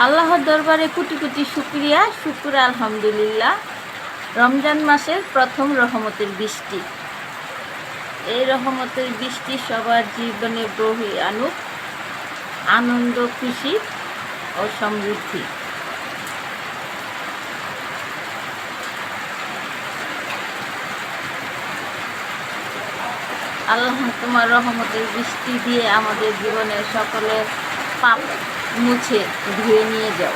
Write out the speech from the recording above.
আল্লাহর দরবারে কোটি কোটি শুকরিয়া, শুকুর আলহামদুলিল্লাহ। রমজান মাসের প্রথম রহমতের বৃষ্টি, এই রহমতের বৃষ্টি সবার জীবনে বহি আনুক আনন্দ, খুশি ও সমৃদ্ধি। আল্লাহ তোমার রহমতের বৃষ্টি দিয়ে আমাদের জীবনের সকলের পাপ মুছে ধুয়ে নিয়ে যাও।